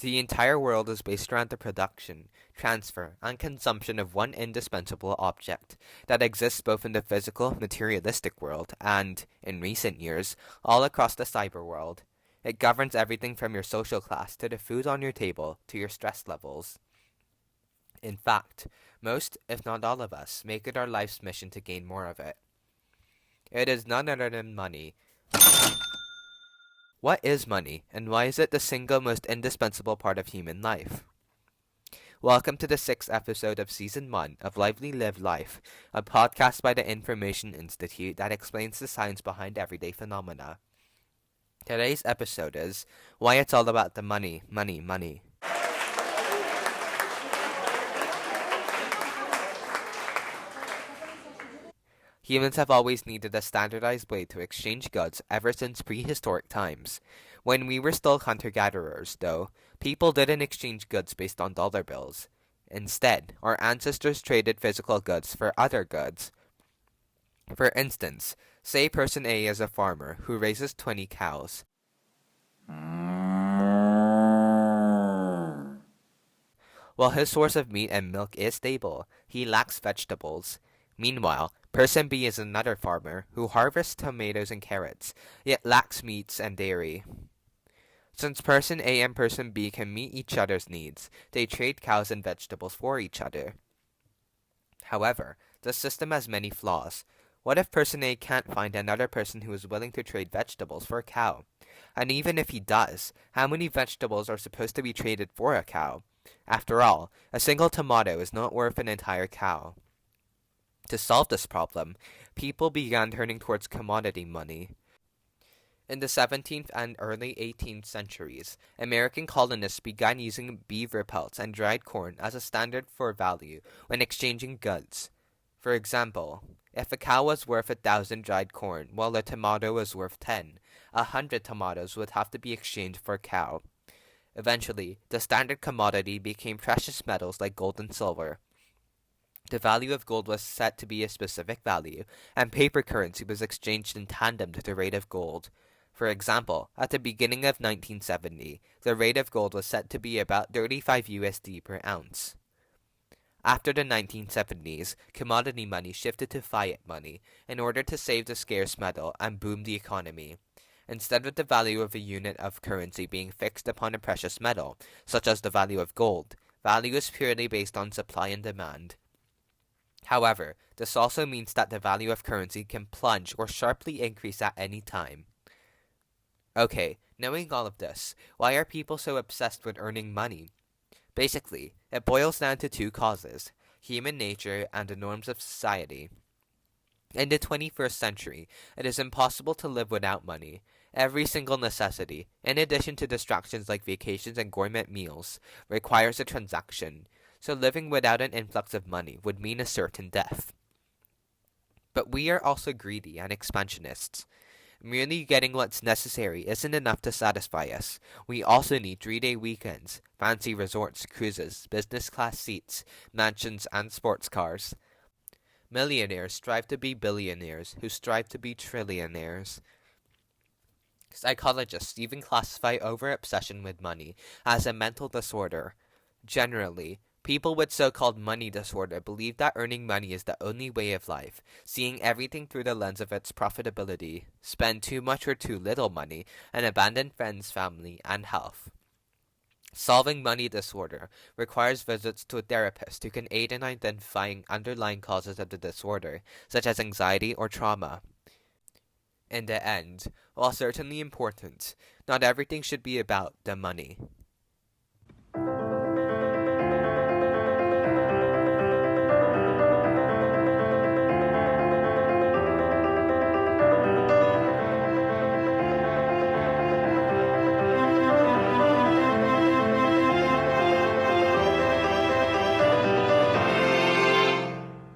The entire world is based around the production, transfer, and consumption of one indispensable object that exists both in the physical, materialistic world and, in recent years, all across the cyberworld. It governs everything from your social class to the food on your table to your stress levels. In fact, most, if not all of us, make it our life's mission to gain more of it. It is none other than money. What is money, and why is it the single most indispensable part of human life? Welcome to the 6th episode of Season 1 of Lively Live Life, a podcast by the Information Institute that explains the science behind everyday phenomena. Today's episode is Why It's All About the Money, Money, Money. Humans have always needed a standardized way to exchange goods ever since prehistoric times. When we were still hunter-gatherers, though, people didn't exchange goods based on dollar bills. Instead, our ancestors traded physical goods for other goods. For instance, say person A is a farmer who raises 20 cows. While his source of meat and milk is stable, he lacks vegetables. Meanwhile, person B is another farmer who harvests tomatoes and carrots, yet lacks meats and dairy. Since person A and person B can meet each other's needs, they trade cows and vegetables for each other. However, the system has many flaws. What if person A can't find another person who is willing to trade vegetables for a cow? And even if he does, how many vegetables are supposed to be traded for a cow? After all, a single tomato is not worth an entire cow. To solve this problem, people began turning towards commodity money. In the 17th and early 18th centuries, American colonists began using beaver pelts and dried corn as a standard for value when exchanging goods. For example, if a cow was worth 1,000 dried corn while a tomato was worth 10, 100 tomatoes would have to be exchanged for a cow. Eventually, the standard commodity became precious metals like gold and silver. The value of gold was set to be a specific value, and paper currency was exchanged in tandem to the rate of gold. For example, at the beginning of 1970, the rate of gold was set to be about 35 USD per ounce. After the 1970s, commodity money shifted to fiat money in order to save the scarce metal and boom the economy. Instead of the value of a unit of currency being fixed upon a precious metal, such as the value of gold, value is purely based on supply and demand. However, this also means that the value of currency can plunge or sharply increase at any time. Okay, knowing all of this, why are people so obsessed with earning money? Basically, it boils down to two causes: human nature and the norms of society. In the 21st century, it is impossible to live without money. Every single necessity, in addition to distractions like vacations and gourmet meals, requires a transaction. So living without an influx of money would mean a certain death. But we are also greedy and expansionists. Merely getting what's necessary isn't enough to satisfy us. We also need 3-day weekends, fancy resorts, cruises, business class seats, mansions, and sports cars. Millionaires strive to be billionaires, who strive to be trillionaires. Psychologists even classify over-obsession with money as a mental disorder. Generally, people with so-called money disorder believe that earning money is the only way of life, seeing everything through the lens of its profitability, spend too much or too little money, and abandon friends, family, and health. Solving money disorder requires visits to a therapist who can aid in identifying underlying causes of the disorder, such as anxiety or trauma. In the end, while certainly important, not everything should be about the money.